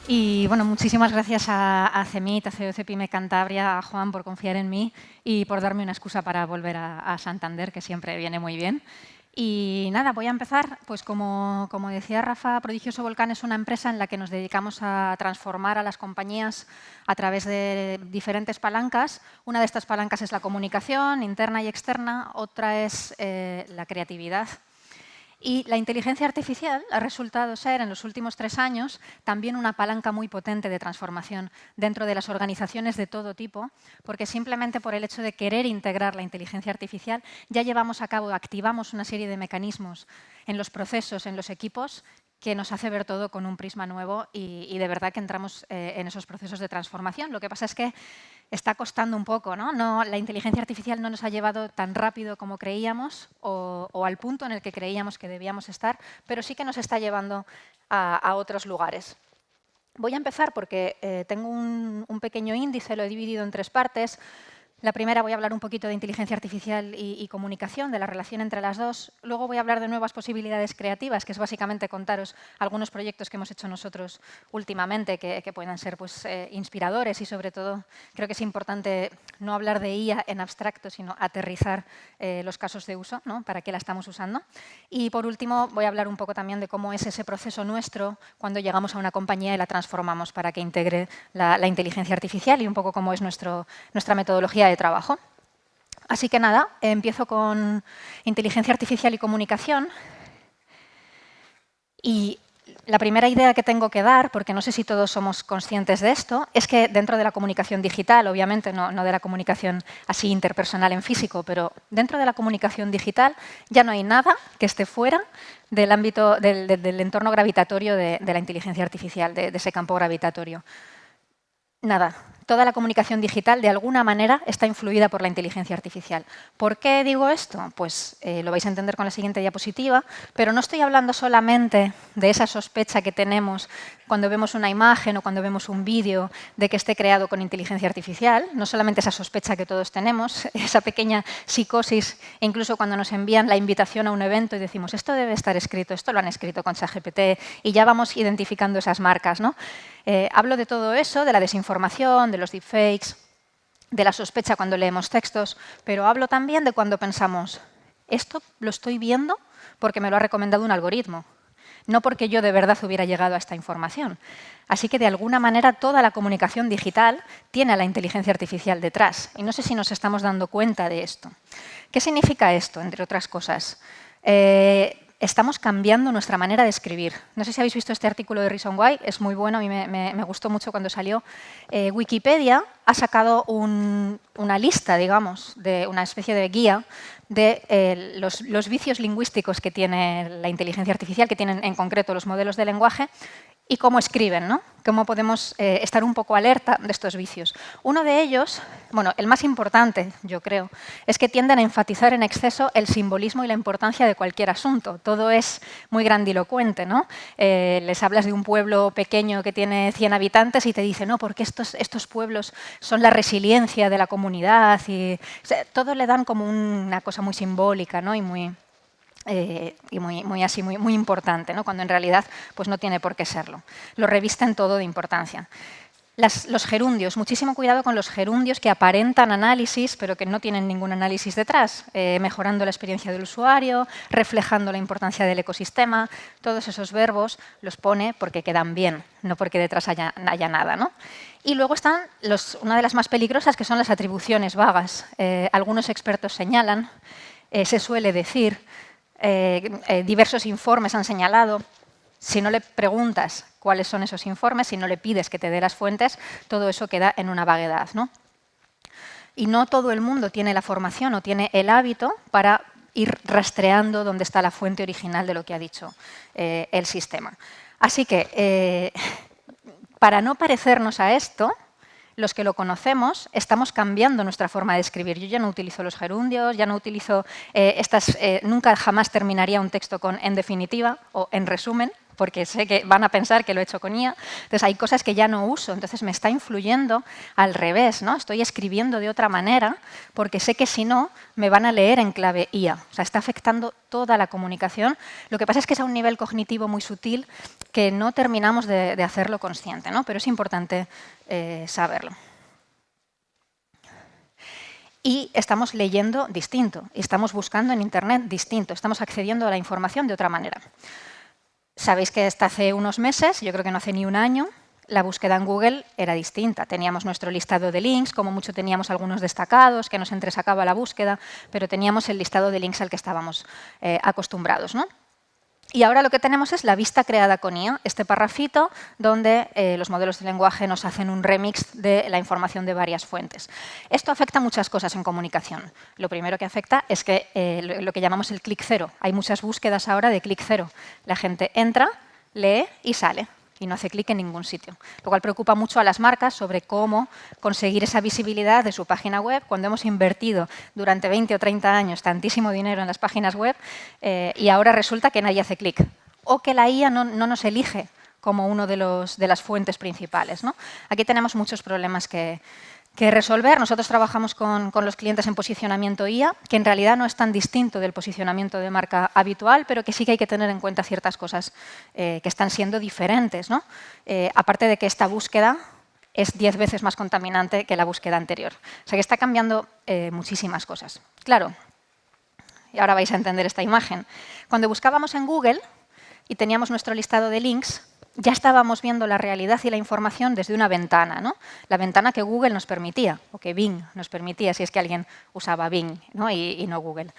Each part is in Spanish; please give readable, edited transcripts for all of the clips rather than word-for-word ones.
Y bueno, muchísimas gracias a CEMIT, a COC Pyme Cantabria, a Juan por confiar en mí y por darme una excusa para volver a Santander, que siempre viene muy bien. Y nada, voy a empezar. Pues como decía Rafa, Prodigioso Volcán es una empresa en la que nos dedicamos a transformar a las compañías a través de diferentes palancas. Una de estas palancas es la comunicación interna y externa, otra es la creatividad. Y la inteligencia artificial ha resultado ser, en los últimos 3 años, también una palanca muy potente de transformación dentro de las organizaciones de todo tipo, porque simplemente por el hecho de querer integrar la inteligencia artificial ya llevamos a cabo, activamos una serie de mecanismos en los procesos, en los equipos, que nos hace ver todo con un prisma nuevo y de verdad que entramos en esos procesos de transformación. Lo que pasa es que está costando un poco, ¿no? La inteligencia artificial no nos ha llevado tan rápido como creíamos o al punto en el que creíamos que debíamos estar, pero sí que nos está llevando a otros lugares. Voy a empezar porque tengo un pequeño índice, lo he dividido en 3 partes. La primera voy a hablar un poquito de inteligencia artificial y comunicación, de la relación entre las dos. Luego voy a hablar de nuevas posibilidades creativas, que es básicamente contaros algunos proyectos que hemos hecho nosotros últimamente que puedan ser pues, inspiradores y sobre todo creo que es importante no hablar de IA en abstracto, sino aterrizar los casos de uso, ¿no? Para qué la estamos usando. Y por último voy a hablar un poco también de cómo es ese proceso nuestro cuando llegamos a una compañía y la transformamos para que integre la inteligencia artificial y un poco cómo es nuestra metodología de trabajo. Así que nada, empiezo con inteligencia artificial y comunicación. Y la primera idea que tengo que dar, porque no sé si todos somos conscientes de esto, es que dentro de la comunicación digital, obviamente no de la comunicación así interpersonal en físico, pero dentro de la comunicación digital ya no hay nada que esté fuera del ámbito, del entorno gravitatorio de la inteligencia artificial, de ese campo gravitatorio. Nada, toda la comunicación digital de alguna manera está influida por la inteligencia artificial. ¿Por qué digo esto? Pues lo vais a entender con la siguiente diapositiva, pero no estoy hablando solamente de esa sospecha que tenemos cuando vemos una imagen o cuando vemos un vídeo de que esté creado con inteligencia artificial, no solamente esa sospecha que todos tenemos, esa pequeña psicosis, e incluso cuando nos envían la invitación a un evento y decimos esto debe estar escrito, esto lo han escrito con ChatGPT y ya vamos identificando esas marcas, ¿no? Hablo de todo eso, de la desinformación, de los deepfakes, de la sospecha cuando leemos textos, pero hablo también de cuando pensamos, esto lo estoy viendo porque me lo ha recomendado un algoritmo, no porque yo de verdad hubiera llegado a esta información. Así que, de alguna manera, toda la comunicación digital tiene a la inteligencia artificial detrás. Y no sé si nos estamos dando cuenta de esto. ¿Qué significa esto, entre otras cosas? Estamos cambiando nuestra manera de escribir. No sé si habéis visto este artículo de Reason Why, es muy bueno, a mí me gustó mucho cuando salió. Wikipedia ha sacado una lista, digamos, de una especie de guía de los vicios lingüísticos que tiene la inteligencia artificial, que tienen en concreto los modelos de lenguaje, y cómo escriben, ¿no? Cómo podemos estar un poco alerta de estos vicios. Uno de ellos, bueno, el más importante, yo creo, es que tienden a enfatizar en exceso el simbolismo y la importancia de cualquier asunto. Todo es muy grandilocuente, ¿no? Les hablas de un pueblo pequeño que tiene 100 habitantes y te dicen, no, porque estos pueblos son la resiliencia de la comunidad. Y, o sea, todo le dan como una cosa muy simbólica, ¿no? Y muy muy importante, ¿no? Cuando en realidad pues no tiene por qué serlo. Lo revisten todo de importancia. Los gerundios, muchísimo cuidado con los gerundios que aparentan análisis, pero que no tienen ningún análisis detrás, mejorando la experiencia del usuario, reflejando la importancia del ecosistema. Todos esos verbos los pone porque quedan bien, no porque detrás haya nada, ¿no? Y luego están una de las más peligrosas, que son las atribuciones vagas. Algunos expertos señalan, se suele decir, diversos informes han señalado, si no le preguntas cuáles son esos informes, si no le pides que te dé las fuentes, todo eso queda en una vaguedad, ¿no? Y no todo el mundo tiene la formación o tiene el hábito para ir rastreando dónde está la fuente original de lo que ha dicho el sistema. Así que, para no parecernos a esto, los que lo conocemos estamos cambiando nuestra forma de escribir. Yo ya no utilizo los gerundios, ya no utilizo nunca jamás terminaría un texto con en definitiva o en resumen, porque sé que van a pensar que lo he hecho con IA. Entonces, hay cosas que ya no uso, entonces me está influyendo al revés, ¿no? Estoy escribiendo de otra manera porque sé que si no, me van a leer en clave IA. O sea, está afectando toda la comunicación. Lo que pasa es que es a un nivel cognitivo muy sutil que no terminamos de hacerlo consciente, ¿no? Pero es importante saberlo. Y estamos leyendo distinto, y estamos buscando en Internet distinto, estamos accediendo a la información de otra manera. Sabéis que hasta hace unos meses, yo creo que no hace ni un año, la búsqueda en Google era distinta. Teníamos nuestro listado de links, como mucho teníamos algunos destacados, que nos entresacaba la búsqueda, pero teníamos el listado de links al que estábamos acostumbrados, ¿no? Y ahora lo que tenemos es la vista creada con IA, este parrafito donde los modelos de lenguaje nos hacen un remix de la información de varias fuentes. Esto afecta muchas cosas en comunicación. Lo primero que afecta es que lo que llamamos el clic cero. Hay muchas búsquedas ahora de clic cero. La gente entra, lee y sale. Y no hace clic en ningún sitio. Lo cual preocupa mucho a las marcas sobre cómo conseguir esa visibilidad de su página web cuando hemos invertido durante 20 o 30 años tantísimo dinero en las páginas web y ahora resulta que nadie hace clic. O que la IA no nos elige como uno de las fuentes principales, ¿no? Aquí tenemos muchos problemas que resolver. Nosotros trabajamos con los clientes en posicionamiento IA, que en realidad no es tan distinto del posicionamiento de marca habitual, pero que sí que hay que tener en cuenta ciertas cosas que están siendo diferentes, ¿no? Aparte de que esta búsqueda es 10 veces más contaminante que la búsqueda anterior. O sea que está cambiando muchísimas cosas. Claro, y ahora vais a entender esta imagen. Cuando buscábamos en Google y teníamos nuestro listado de links, ya estábamos viendo la realidad y la información desde una ventana, ¿no? La ventana que Google nos permitía, o que Bing nos permitía, si es que alguien usaba Bing, ¿no? y no Google.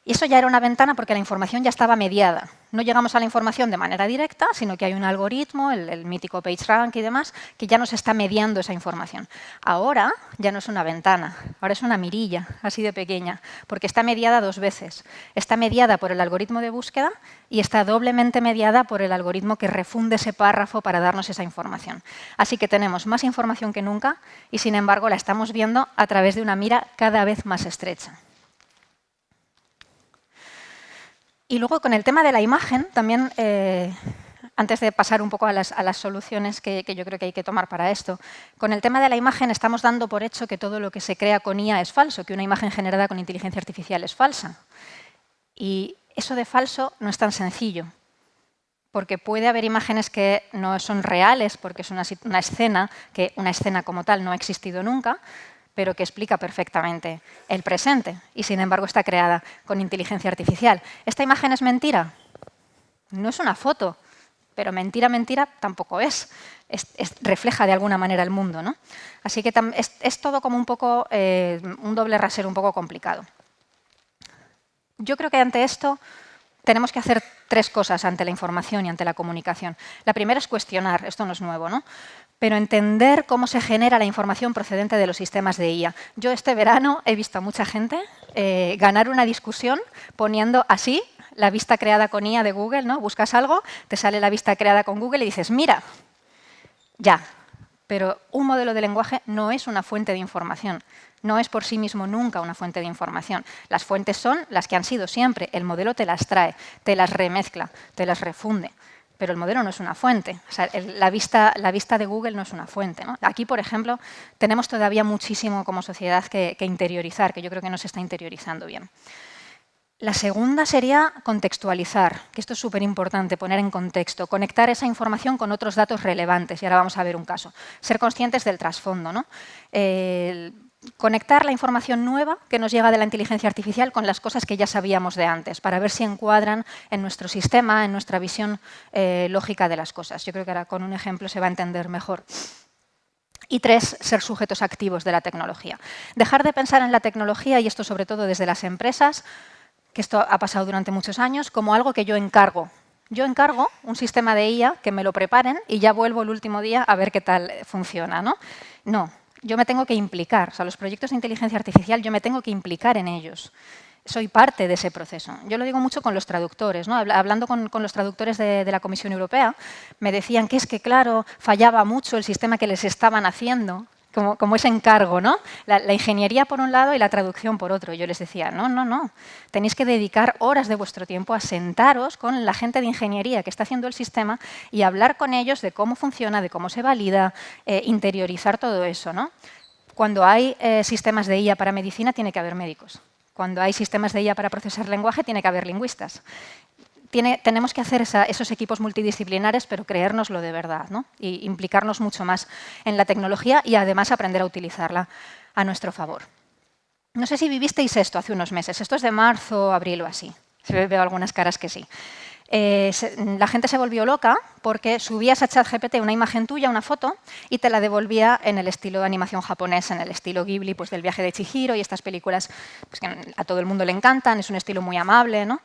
Y eso ya era una ventana porque la información ya estaba mediada. No llegamos a la información de manera directa, sino que hay un algoritmo, el mítico PageRank y demás, que ya nos está mediando esa información. Ahora ya no es una ventana, ahora es una mirilla, así de pequeña, porque está mediada dos veces. Está mediada por el algoritmo de búsqueda y está doblemente mediada por el algoritmo que refunde ese párrafo para darnos esa información. Así que tenemos más información que nunca y, sin embargo, la estamos viendo a través de una mira cada vez más estrecha. Y luego, con el tema de la imagen, también, antes de pasar un poco a las soluciones que yo creo que hay que tomar para esto, con el tema de la imagen estamos dando por hecho que todo lo que se crea con IA es falso, que una imagen generada con inteligencia artificial es falsa. Y eso de falso no es tan sencillo, porque puede haber imágenes que no son reales, porque es una escena, que una escena como tal no ha existido nunca, pero que explica perfectamente el presente y, sin embargo, está creada con inteligencia artificial. ¿Esta imagen es mentira? No es una foto, pero mentira, mentira tampoco es. Refleja de alguna manera el mundo, ¿no? Así que es todo como un poco un doble rasero un poco complicado. Yo creo que ante esto tenemos que hacer tres cosas ante la información y ante la comunicación. La primera es cuestionar, esto no es nuevo, ¿no? Pero entender cómo se genera la información procedente de los sistemas de IA. Yo este verano he visto a mucha gente ganar una discusión poniendo así la vista creada con IA de Google, ¿no? Buscas algo, te sale la vista creada con Google y dices, mira, ya. Pero un modelo de lenguaje no es una fuente de información. No es por sí mismo nunca una fuente de información. Las fuentes son las que han sido siempre. El modelo te las trae, te las remezcla, te las refunde. Pero el modelo no es una fuente. O sea, la vista de Google no es una fuente, ¿no? Aquí, por ejemplo, tenemos todavía muchísimo como sociedad que interiorizar, que yo creo que no se está interiorizando bien. La segunda sería contextualizar, que esto es súper importante, poner en contexto, conectar esa información con otros datos relevantes. Y ahora vamos a ver un caso. Ser conscientes del trasfondo, ¿no? Conectar la información nueva que nos llega de la inteligencia artificial con las cosas que ya sabíamos de antes, para ver si encuadran en nuestro sistema, en nuestra visión lógica de las cosas. Yo creo que ahora con un ejemplo se va a entender mejor. Y tres, ser sujetos activos de la tecnología. Dejar de pensar en la tecnología, y esto sobre todo desde las empresas, que esto ha pasado durante muchos años, como algo que yo encargo. Yo encargo un sistema de IA que me lo preparen y ya vuelvo el último día a ver qué tal funciona, ¿no? No. Yo me tengo que implicar, o sea, los proyectos de inteligencia artificial yo me tengo que implicar en ellos. Soy parte de ese proceso. Yo lo digo mucho con los traductores, ¿no? Hablando con los traductores de la Comisión Europea, me decían que es que, claro, fallaba mucho el sistema que les estaban haciendo. como ese encargo, ¿no? La ingeniería por un lado y la traducción por otro. Yo les decía, no, no, no. Tenéis que dedicar horas de vuestro tiempo a sentaros con la gente de ingeniería que está haciendo el sistema y hablar con ellos de cómo funciona, de cómo se valida, interiorizar todo eso, ¿no? Cuando hay sistemas de IA para medicina, tiene que haber médicos. Cuando hay sistemas de IA para procesar lenguaje, tiene que haber lingüistas. Tenemos que hacer esos equipos multidisciplinares, pero creérnoslo de verdad, ¿no? Y implicarnos mucho más en la tecnología y además aprender a utilizarla a nuestro favor. No sé si vivisteis esto hace unos meses. Esto es de marzo, abril o así. Veo algunas caras que sí. La gente se volvió loca porque subías a ChatGPT una imagen tuya, una foto, y te la devolvía en el estilo de animación japonés, en el estilo Ghibli, pues del viaje de Chihiro y estas películas pues, que a todo el mundo le encantan, es un estilo muy amable, ¿no?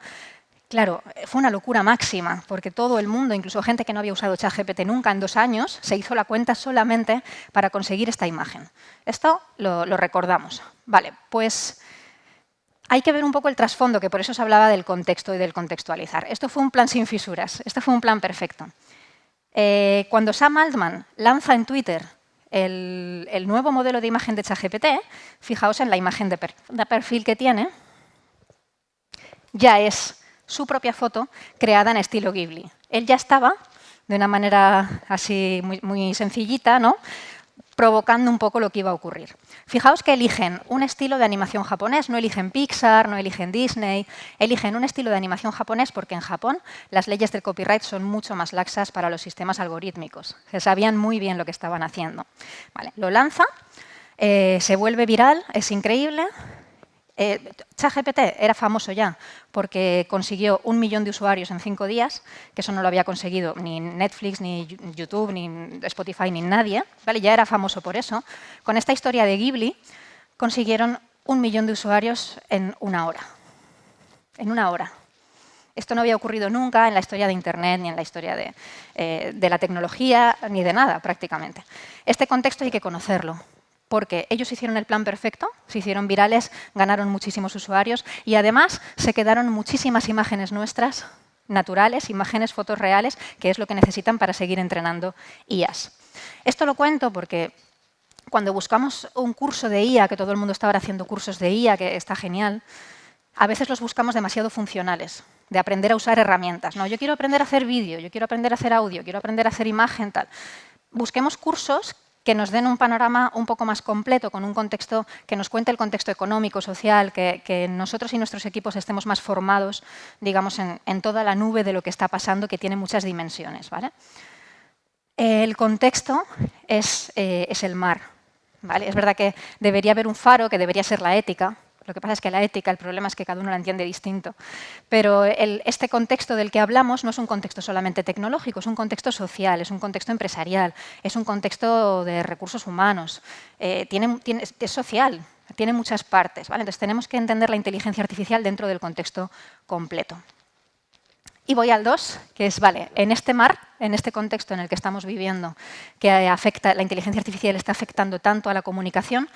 Claro, fue una locura máxima, porque todo el mundo, incluso gente que no había usado ChatGPT nunca en 2 años, se hizo la cuenta solamente para conseguir esta imagen. Esto lo recordamos. Vale, pues hay que ver un poco el trasfondo, que por eso se hablaba del contexto y del contextualizar. Esto fue un plan sin fisuras, esto fue un plan perfecto. Cuando Sam Altman lanza en Twitter el nuevo modelo de imagen de ChatGPT, fijaos en la imagen de perfil que tiene, ya es su propia foto creada en estilo Ghibli. Él ya estaba, de una manera así muy sencillita, ¿no?, provocando un poco lo que iba a ocurrir. Fijaos que eligen un estilo de animación japonés, no eligen Pixar, no eligen Disney, eligen un estilo de animación japonés porque en Japón las leyes del copyright son mucho más laxas para los sistemas algorítmicos. Se sabían muy bien lo que estaban haciendo. Vale, lo lanza, se vuelve viral, es increíble. ChatGPT era famoso ya porque consiguió 1 millón de usuarios en 5 días, que eso no lo había conseguido ni Netflix, ni YouTube, ni Spotify, ni nadie. ¿Vale? Ya era famoso por eso. Con esta historia de Ghibli consiguieron 1 millón de usuarios en 1 hora. En 1 hora. Esto no había ocurrido nunca en la historia de Internet, ni en la historia de la tecnología, ni de nada prácticamente. Este contexto hay que conocerlo, porque ellos hicieron el plan perfecto, se hicieron virales, ganaron muchísimos usuarios y además se quedaron muchísimas imágenes nuestras, naturales, imágenes, fotos reales, que es lo que necesitan para seguir entrenando IAs. Esto lo cuento porque cuando buscamos un curso de IA, que todo el mundo está ahora haciendo cursos de IA, que está genial, a veces los buscamos demasiado funcionales, de aprender a usar herramientas. No, yo quiero aprender a hacer vídeo, yo quiero aprender a hacer audio, quiero aprender a hacer imagen, tal. Busquemos cursos que nos den un panorama un poco más completo, con un contexto que nos cuente el contexto económico, social, que nosotros y nuestros equipos estemos más formados, digamos, en toda la nube de lo que está pasando, que tiene muchas dimensiones, ¿vale? El contexto es el mar, ¿vale? Es verdad que debería haber un faro, que debería ser la ética. Lo que pasa es que la ética, el problema es que cada uno la entiende distinto. Pero este contexto del que hablamos no es un contexto solamente tecnológico, es un contexto social, es un contexto empresarial, es un contexto de recursos humanos, es social, tiene muchas partes, ¿vale? Entonces tenemos que entender la inteligencia artificial dentro del contexto completo. Y voy al 2, que es, vale, en este mar, en este contexto en el que estamos viviendo, que la inteligencia artificial está afectando tanto a la comunicación,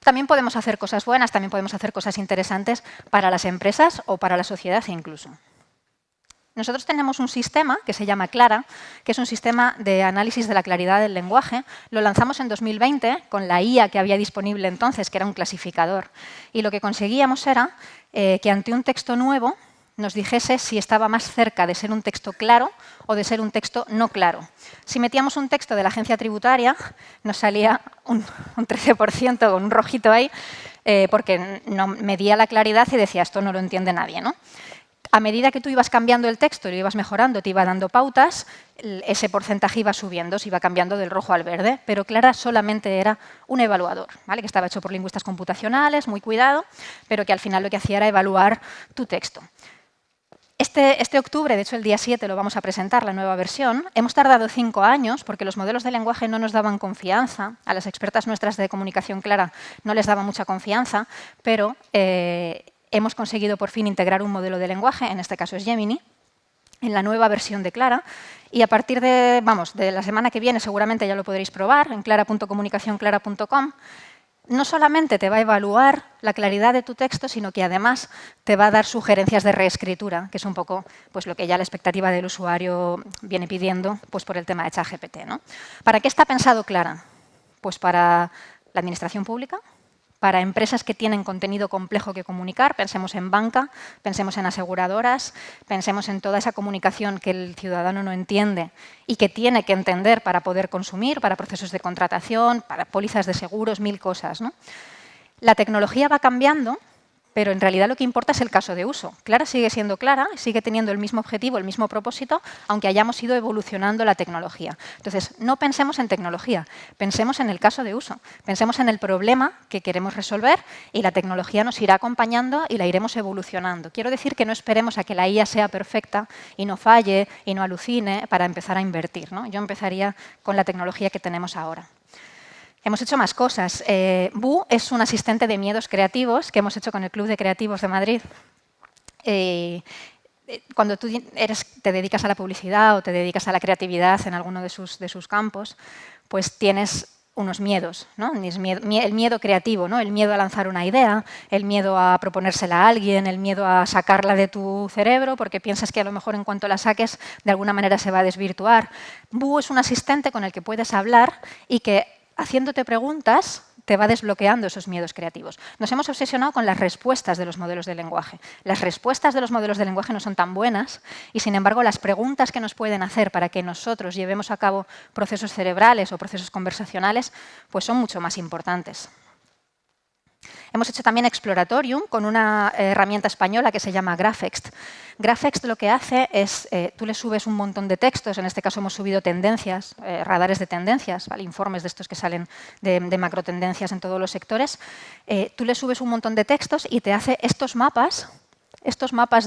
también podemos hacer cosas buenas, también podemos hacer cosas interesantes para las empresas o para la sociedad incluso. Nosotros tenemos un sistema que se llama Clara, que es un sistema de análisis de la claridad del lenguaje. Lo lanzamos en 2020 con la IA que había disponible entonces, que era un clasificador. Y lo que conseguíamos era que ante un texto nuevo nos dijese si estaba más cerca de ser un texto claro o de ser un texto no claro. Si metíamos un texto de la agencia tributaria, nos salía un 13% con un rojito ahí, porque no medía la claridad y decía, esto no lo entiende nadie, ¿no? A medida que tú ibas cambiando el texto, lo ibas mejorando, te iba dando pautas, ese porcentaje iba subiendo, se iba cambiando del rojo al verde, pero Clara solamente era un evaluador, ¿vale? Que estaba hecho por lingüistas computacionales, muy cuidado, pero que al final lo que hacía era evaluar tu texto. Este octubre, de hecho el día 7 lo vamos a presentar, la nueva versión. Hemos tardado 5 años porque los modelos de lenguaje no nos daban confianza. A las expertas nuestras de comunicación clara no les daba mucha confianza, pero hemos conseguido por fin integrar un modelo de lenguaje, en este caso es Gemini, en la nueva versión de Clara. Y a partir de la semana que viene seguramente ya lo podréis probar en clara.comunicacionclara.com. No solamente te va a evaluar la claridad de tu texto, sino que además te va a dar sugerencias de reescritura, que es un poco pues, lo que ya la expectativa del usuario viene pidiendo pues, por el tema de ChatGPT, ¿no? ¿Para qué está pensado Clara? Pues para la administración pública, para empresas que tienen contenido complejo que comunicar, pensemos en banca, pensemos en aseguradoras, pensemos en toda esa comunicación que el ciudadano no entiende y que tiene que entender para poder consumir, para procesos de contratación, para pólizas de seguros, 1000 cosas, ¿no? La tecnología va cambiando, pero en realidad lo que importa es el caso de uso. Clara sigue siendo Clara, sigue teniendo el mismo objetivo, el mismo propósito, aunque hayamos ido evolucionando la tecnología. Entonces, no pensemos en tecnología, pensemos en el caso de uso, pensemos en el problema que queremos resolver y la tecnología nos irá acompañando y la iremos evolucionando. Quiero decir que no esperemos a que la IA sea perfecta y no falle y no alucine para empezar a invertir, ¿no? Yo empezaría con la tecnología que tenemos ahora. Hemos hecho más cosas. Bu es un asistente de miedos creativos que hemos hecho con el Club de Creativos de Madrid. Cuando tú te dedicas a la publicidad o te dedicas a la creatividad en alguno de sus campos, pues tienes unos miedos, ¿no? El miedo creativo, ¿no? El miedo a lanzar una idea, el miedo a proponérsela a alguien, el miedo a sacarla de tu cerebro porque piensas que a lo mejor en cuanto la saques de alguna manera se va a desvirtuar. Bu es un asistente con el que puedes hablar y que haciéndote preguntas, te va desbloqueando esos miedos creativos. Nos hemos obsesionado con las respuestas de los modelos de lenguaje. Las respuestas de los modelos de lenguaje no son tan buenas y, sin embargo, las preguntas que nos pueden hacer para que nosotros llevemos a cabo procesos cerebrales o procesos conversacionales, pues son mucho más importantes. Hemos hecho también Exploratorium con una herramienta española que se llama Graphext. Graphext lo que hace es, tú le subes un montón de textos, en este caso hemos subido tendencias, radares de tendencias, ¿vale? Informes de estos que salen de macrotendencias en todos los sectores. Tú le subes un montón de textos y te hace estos mapas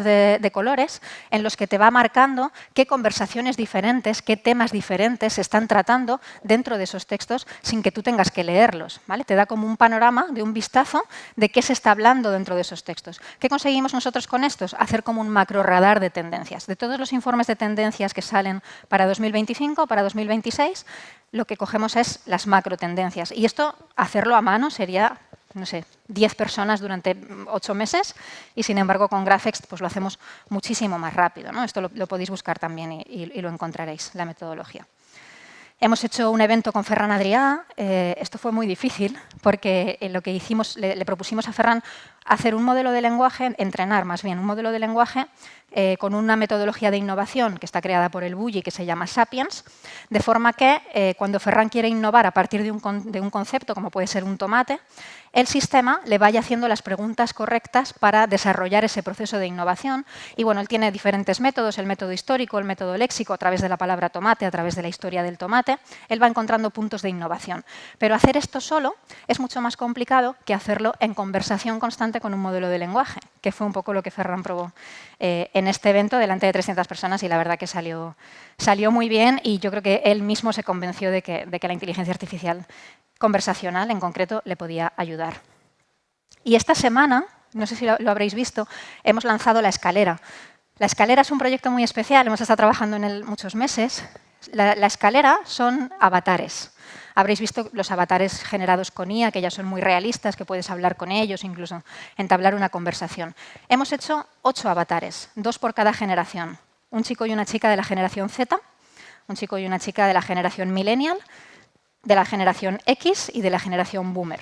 de colores en los que te va marcando qué conversaciones diferentes, qué temas diferentes se están tratando dentro de esos textos sin que tú tengas que leerlos, ¿vale? Te da como un panorama de un vistazo de qué se está hablando dentro de esos textos. ¿Qué conseguimos nosotros con estos? Hacer como un macro radar de tendencias. De todos los informes de tendencias que salen para 2025, para 2026, lo que cogemos es las macro tendencias. Y esto, hacerlo a mano sería, no sé, 10 personas durante 8 meses y, sin embargo, con Graphext pues lo hacemos muchísimo más rápido, ¿no? Esto lo podéis buscar también y lo encontraréis, la metodología. Hemos hecho un evento con Ferran Adrià. Esto fue muy difícil porque lo que hicimos, le propusimos a Ferran hacer un modelo de lenguaje, entrenar más bien un modelo de lenguaje con una metodología de innovación que está creada por el Bulli que se llama Sapiens, de forma que cuando Ferran quiere innovar a partir de un concepto, como puede ser un tomate, el sistema le vaya haciendo las preguntas correctas para desarrollar ese proceso de innovación. Y bueno, él tiene diferentes métodos, el método histórico, el método léxico, a través de la palabra tomate, a través de la historia del tomate. Él va encontrando puntos de innovación. Pero hacer esto solo es mucho más complicado que hacerlo en conversación constante con un modelo de lenguaje, que fue un poco lo que Ferran probó en este evento delante de 300 personas y la verdad que salió muy bien y yo creo que él mismo se convenció de que la inteligencia artificial conversacional en concreto le podía ayudar. Y esta semana, no sé si lo habréis visto, hemos lanzado La Escalera. La Escalera es un proyecto muy especial, hemos estado trabajando en él muchos meses. La Escalera son avatares. Habréis visto los avatares generados con IA, que ya son muy realistas, que puedes hablar con ellos, incluso entablar una conversación. Hemos hecho 8 avatares, 2 por cada generación. Un chico y una chica de la generación Z, un chico y una chica de la generación Millennial, de la generación X y de la generación Boomer.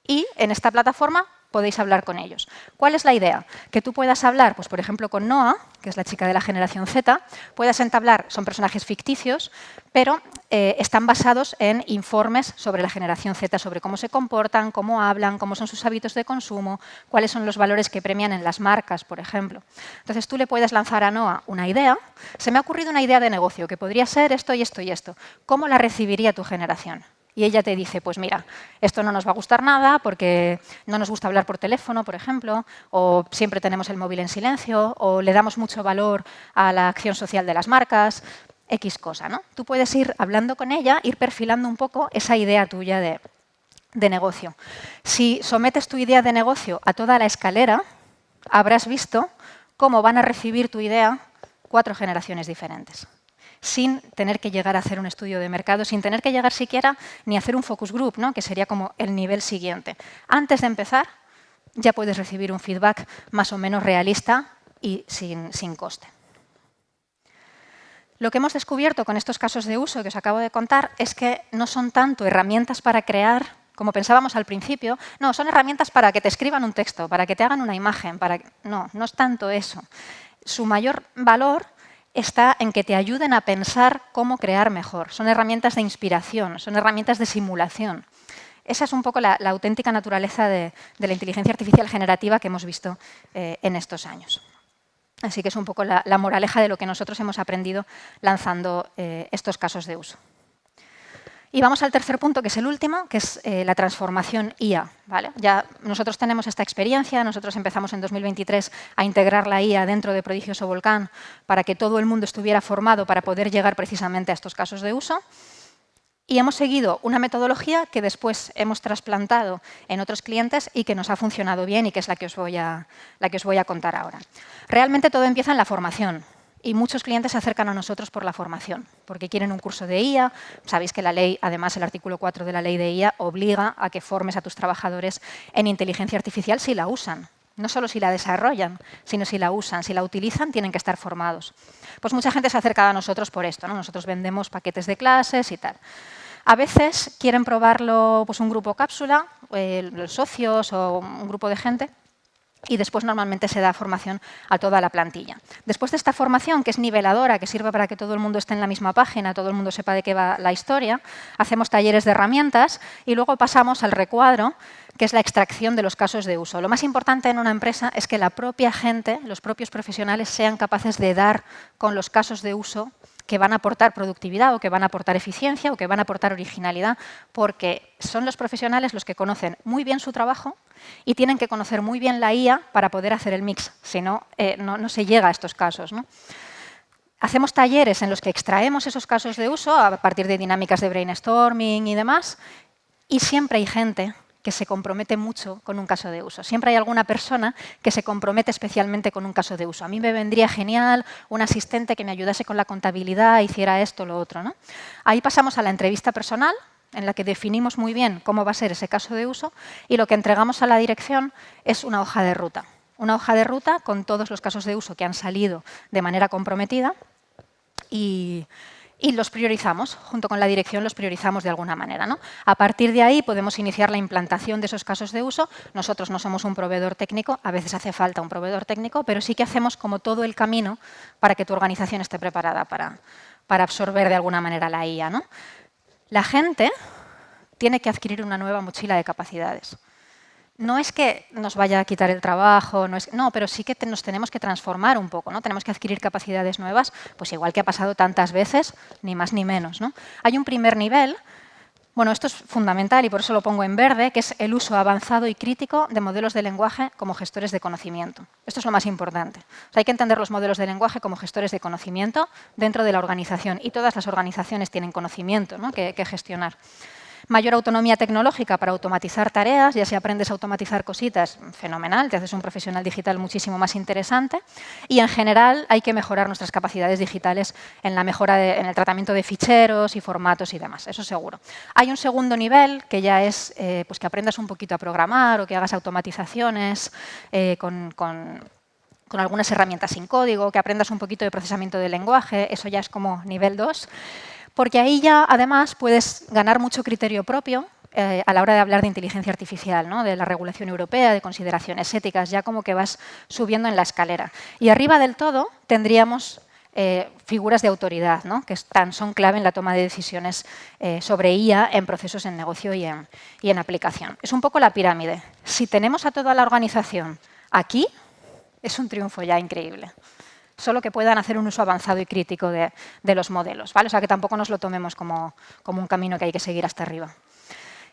Y en esta plataforma podéis hablar con ellos. ¿Cuál es la idea? Que tú puedas hablar, pues por ejemplo, con Noah, que es la chica de la generación Z, puedas entablar, son personajes ficticios, pero están basados en informes sobre la generación Z, sobre cómo se comportan, cómo hablan, cómo son sus hábitos de consumo, cuáles son los valores que premian en las marcas, por ejemplo. Entonces tú le puedes lanzar a Noah una idea. Se me ha ocurrido una idea de negocio que podría ser esto y esto y esto. ¿Cómo la recibiría tu generación? Y ella te dice, pues mira, esto no nos va a gustar nada porque no nos gusta hablar por teléfono, por ejemplo, o siempre tenemos el móvil en silencio, o le damos mucho valor a la acción social de las marcas, X cosa, ¿no? Tú puedes ir hablando con ella, ir perfilando un poco esa idea tuya de negocio. Si sometes tu idea de negocio a toda la escalera, habrás visto cómo van a recibir tu idea 4 generaciones diferentes, sin tener que llegar a hacer un estudio de mercado, sin tener que llegar siquiera ni a hacer un focus group, ¿no? Que sería como el nivel siguiente. Antes de empezar, ya puedes recibir un feedback más o menos realista y sin coste. Lo que hemos descubierto con estos casos de uso que os acabo de contar es que no son tanto herramientas para crear, como pensábamos al principio, no, son herramientas para que te escriban un texto, para que te hagan una imagen, no es tanto eso. Su mayor valor está en que te ayuden a pensar cómo crear mejor. Son herramientas de inspiración, son herramientas de simulación. Esa es un poco la auténtica naturaleza de la inteligencia artificial generativa que hemos visto en estos años. Así que es un poco la moraleja de lo que nosotros hemos aprendido lanzando estos casos de uso. Y vamos al tercer punto, que es el último, que es la transformación IA. ¿Vale? Ya nosotros tenemos esta experiencia, nosotros empezamos en 2023 a integrar la IA dentro de Prodigioso Volcán para que todo el mundo estuviera formado para poder llegar precisamente a estos casos de uso. Y hemos seguido una metodología que después hemos trasplantado en otros clientes y que nos ha funcionado bien y que es la que os voy a contar ahora. Realmente todo empieza en la formación. Y muchos clientes se acercan a nosotros por la formación, porque quieren un curso de IA. Sabéis que la ley, además el artículo 4 de la ley de IA, obliga a que formes a tus trabajadores en inteligencia artificial si la usan. No solo si la desarrollan, sino si la usan. Si la utilizan, tienen que estar formados. Pues mucha gente se ha acercado a nosotros por esto, ¿no? Nosotros vendemos paquetes de clases y tal. A veces quieren probarlo pues, un grupo cápsula, los socios o un grupo de gente, y después normalmente se da formación a toda la plantilla. Después de esta formación, que es niveladora, que sirve para que todo el mundo esté en la misma página, todo el mundo sepa de qué va la historia, hacemos talleres de herramientas y luego pasamos al recuadro, que es la extracción de los casos de uso. Lo más importante en una empresa es que la propia gente, los propios profesionales, sean capaces de dar con los casos de uso que van a aportar productividad o que van a aportar eficiencia o que van a aportar originalidad, porque son los profesionales los que conocen muy bien su trabajo y tienen que conocer muy bien la IA para poder hacer el mix, si no, no se llega a estos casos, ¿no? Hacemos talleres en los que extraemos esos casos de uso a partir de dinámicas de brainstorming y demás, y siempre hay gente que se compromete mucho con un caso de uso. Siempre hay alguna persona que se compromete especialmente con un caso de uso. A mí me vendría genial un asistente que me ayudase con la contabilidad, hiciera esto o lo otro, ¿no? Ahí pasamos a la entrevista personal, en la que definimos muy bien cómo va a ser ese caso de uso y lo que entregamos a la dirección es una hoja de ruta. Una hoja de ruta con todos los casos de uso que han salido de manera comprometida y los priorizamos, junto con la dirección los priorizamos de alguna manera, ¿no? A partir de ahí podemos iniciar la implantación de esos casos de uso. Nosotros no somos un proveedor técnico, a veces hace falta un proveedor técnico, pero sí que hacemos como todo el camino para que tu organización esté preparada para absorber de alguna manera la IA, ¿no? La gente tiene que adquirir una nueva mochila de capacidades. No es que nos vaya a quitar el trabajo, no, pero sí que nos tenemos que transformar un poco, ¿no? Tenemos que adquirir capacidades nuevas, pues igual que ha pasado tantas veces, ni más ni menos, ¿no? Hay un primer nivel, bueno, esto es fundamental y por eso lo pongo en verde, que es el uso avanzado y crítico de modelos de lenguaje como gestores de conocimiento. Esto es lo más importante. O sea, hay que entender los modelos de lenguaje como gestores de conocimiento dentro de la organización y todas las organizaciones tienen conocimiento, ¿no? que gestionar. Mayor autonomía tecnológica para automatizar tareas, ya si aprendes a automatizar cositas, fenomenal, te haces un profesional digital muchísimo más interesante. Y en general hay que mejorar nuestras capacidades digitales en la mejora en el tratamiento de ficheros y formatos y demás, eso seguro. Hay un segundo nivel que ya es pues que aprendas un poquito a programar o que hagas automatizaciones con algunas herramientas sin código, que aprendas un poquito de procesamiento de lenguaje, eso ya es como nivel 2. Porque ahí ya, además, puedes ganar mucho criterio propio a la hora de hablar de inteligencia artificial, ¿no? De la regulación europea, de consideraciones éticas, ya como que vas subiendo en la escalera. Y arriba del todo tendríamos figuras de autoridad, ¿no? Que son clave en la toma de decisiones sobre IA en procesos en negocio y en aplicación. Es un poco la pirámide. Si tenemos a toda la organización aquí, es un triunfo ya increíble. Solo que puedan hacer un uso avanzado y crítico de los modelos, ¿vale? O sea, que tampoco nos lo tomemos como un camino que hay que seguir hasta arriba.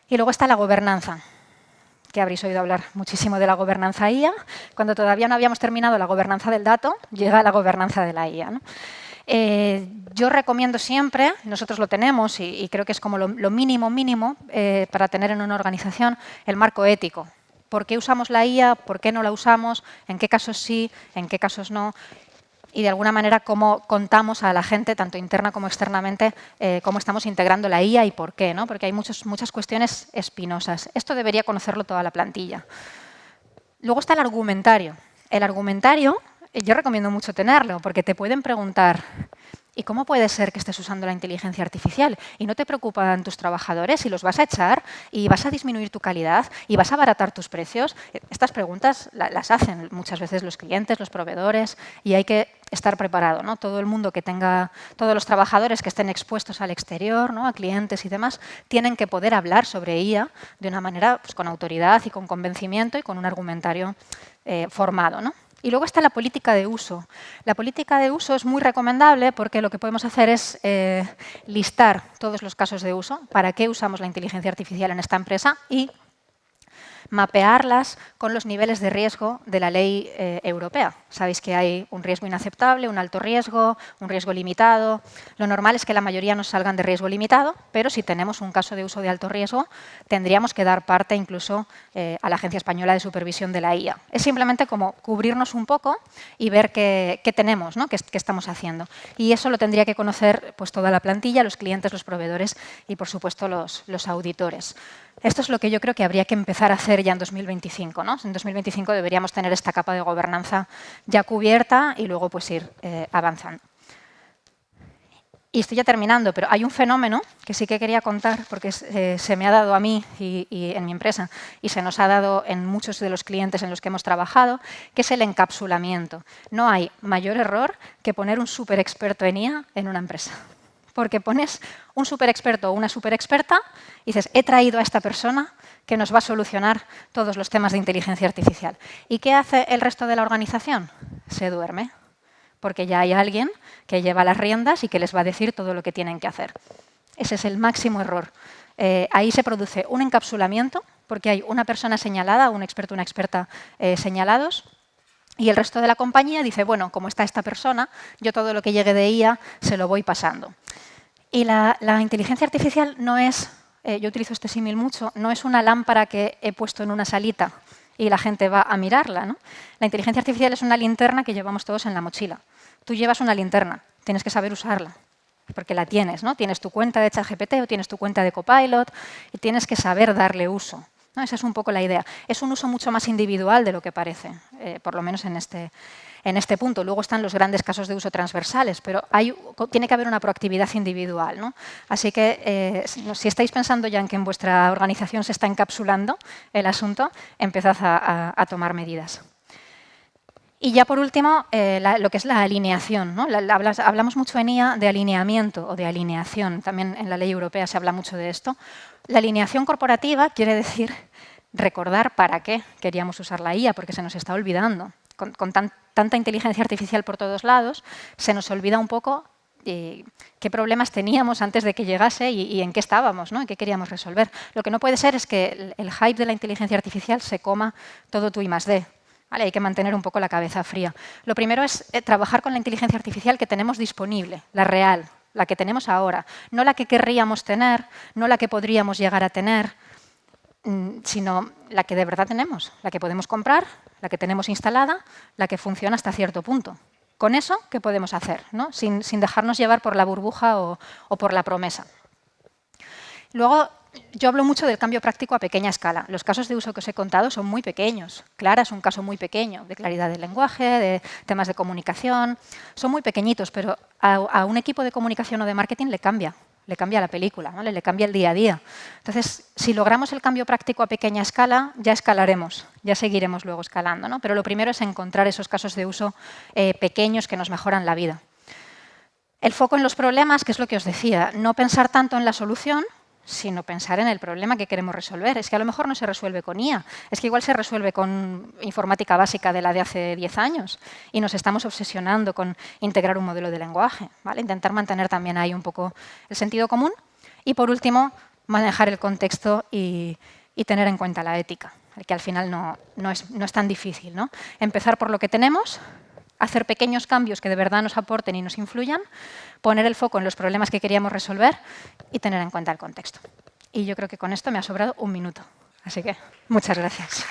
Y luego está la gobernanza, que habréis oído hablar muchísimo de la gobernanza IA. Cuando todavía no habíamos terminado la gobernanza del dato, llega la gobernanza de la IA, ¿no? Yo recomiendo siempre, nosotros lo tenemos y creo que es como lo mínimo para tener en una organización, el marco ético. ¿Por qué usamos la IA? ¿Por qué no la usamos? ¿En qué casos sí? ¿En qué casos no? Y de alguna manera cómo contamos a la gente, tanto interna como externamente, cómo estamos integrando la IA y por qué, ¿no? Porque hay muchas cuestiones espinosas. Esto debería conocerlo toda la plantilla. Luego está el argumentario. El argumentario, yo recomiendo mucho tenerlo, porque te pueden preguntar, ¿Y cómo puede ser que estés usando la inteligencia artificial y no te preocupan tus trabajadores y los vas a echar y vas a disminuir tu calidad y vas a abaratar tus precios? Estas preguntas las hacen muchas veces los clientes, los proveedores, y hay que estar preparado, ¿no? Todo el mundo que tenga, todos los trabajadores que estén expuestos al exterior, ¿no? A clientes y demás, tienen que poder hablar sobre IA de una manera pues, con autoridad y con convencimiento y con un argumentario formado, ¿no? Y luego está la política de uso. La política de uso es muy recomendable porque lo que podemos hacer es listar todos los casos de uso, para qué usamos la inteligencia artificial en esta empresa y mapearlas con los niveles de riesgo de la ley europea. Sabéis que hay un riesgo inaceptable, un alto riesgo, un riesgo limitado. Lo normal es que la mayoría nos salgan de riesgo limitado, pero si tenemos un caso de uso de alto riesgo, tendríamos que dar parte incluso a la Agencia Española de Supervisión de la IA. Es simplemente como cubrirnos un poco y ver qué tenemos, ¿no? qué estamos haciendo. Y eso lo tendría que conocer pues, toda la plantilla, los clientes, los proveedores y, por supuesto, los auditores. Esto es lo que yo creo que habría que empezar a hacer ya en 2025, ¿no? En 2025 deberíamos tener esta capa de gobernanza ya cubierta y luego pues ir avanzando. Y estoy ya terminando, pero hay un fenómeno que sí que quería contar porque se me ha dado a mí y en mi empresa y se nos ha dado en muchos de los clientes en los que hemos trabajado, que es el encapsulamiento. No hay mayor error que poner un súper experto en IA en una empresa. Porque pones un súper experto o una súper experta y dices, he traído a esta persona que nos va a solucionar todos los temas de inteligencia artificial. ¿Y qué hace el resto de la organización? Se duerme, porque ya hay alguien que lleva las riendas y que les va a decir todo lo que tienen que hacer. Ese es el máximo error. Ahí se produce un encapsulamiento, porque hay una persona señalada, un experto o una experta señalados, y el resto de la compañía dice, bueno, como está esta persona, yo todo lo que llegue de IA se lo voy pasando. Y la inteligencia artificial no es, yo utilizo este símil mucho, no es una lámpara que he puesto en una salita y la gente va a mirarla, ¿no? La inteligencia artificial es una linterna que llevamos todos en la mochila. Tú llevas una linterna, tienes que saber usarla, porque la tienes, ¿no? Tienes tu cuenta de ChatGPT o tienes tu cuenta de Copilot y tienes que saber darle uso, ¿no? Esa es un poco la idea. Es un uso mucho más individual de lo que parece, por lo menos en este punto. Luego están los grandes casos de uso transversales, pero tiene que haber una proactividad individual, ¿no? Así que si estáis pensando ya en que en vuestra organización se está encapsulando el asunto, empezad a tomar medidas. Y ya por último, lo que es la alineación, ¿no? Hablamos mucho en IA de alineamiento o de alineación. También en la ley europea se habla mucho de esto. La alineación corporativa quiere decir recordar para qué queríamos usar la IA, porque se nos está olvidando. Con tanta inteligencia artificial por todos lados, se nos olvida un poco qué problemas teníamos antes de que llegase y en qué estábamos, ¿no? En qué queríamos resolver. Lo que no puede ser es que el hype de la inteligencia artificial se coma todo tu I+D. ¿Vale? Hay que mantener un poco la cabeza fría. Lo primero es trabajar con la inteligencia artificial que tenemos disponible, la real, la que tenemos ahora. No la que querríamos tener, no la que podríamos llegar a tener, sino la que de verdad tenemos, la que podemos comprar, la que tenemos instalada, la que funciona hasta cierto punto. Con eso, ¿qué podemos hacer? ¿No? Sin dejarnos llevar por la burbuja o por la promesa. Luego, yo hablo mucho del cambio práctico a pequeña escala. Los casos de uso que os he contado son muy pequeños. Clara es un caso muy pequeño, de claridad del lenguaje, de temas de comunicación. Son muy pequeñitos, pero a un equipo de comunicación o de marketing le cambia la película, ¿vale? Le cambia el día a día. Entonces, si logramos el cambio práctico a pequeña escala, ya escalaremos, ya seguiremos luego escalando, ¿no? Pero lo primero es encontrar esos casos de uso pequeños que nos mejoran la vida. El foco en los problemas, que es lo que os decía, no pensar tanto en la solución, sino pensar en el problema que queremos resolver. Es que a lo mejor no se resuelve con IA, es que igual se resuelve con informática básica de la de hace 10 años y nos estamos obsesionando con integrar un modelo de lenguaje, ¿vale? Intentar mantener también ahí un poco el sentido común y, por último, manejar el contexto y tener en cuenta la ética, que al final no es tan difícil, ¿no? Empezar por lo que tenemos, hacer pequeños cambios que de verdad nos aporten y nos influyan, poner el foco en los problemas que queríamos resolver y tener en cuenta el contexto. Y yo creo que con esto me ha sobrado un minuto. Así que muchas gracias.